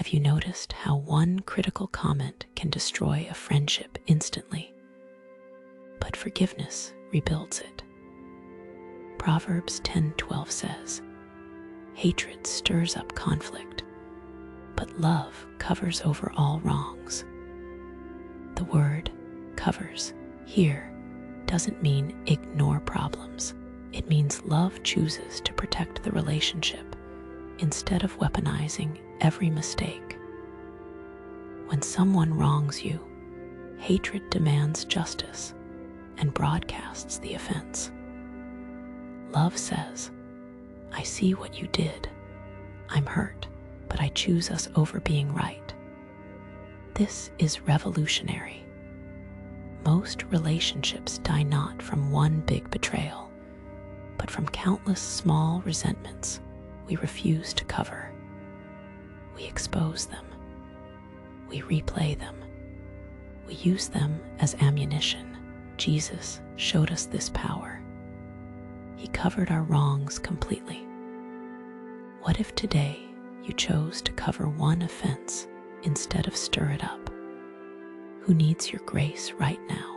Have you noticed how one critical comment can destroy a friendship instantly? But forgiveness rebuilds it. Proverbs 10:12 says, "Hatred stirs up conflict, but love covers over all wrongs." The word "covers" here doesn't mean ignore problems. It means love chooses to protect the relationship instead of weaponizing every mistake. When someone wrongs you, hatred demands justice and broadcasts the offense. Love says, "I see what you did. I'm hurt, but I choose us over being right." This is revolutionary. Most relationships die not from one big betrayal, but from countless small resentments we refuse to cover. We expose them. We replay them. We use them as ammunition. Jesus showed us this power. He covered our wrongs completely. What if today you chose to cover one offense instead of stir it up? Who needs your grace right now?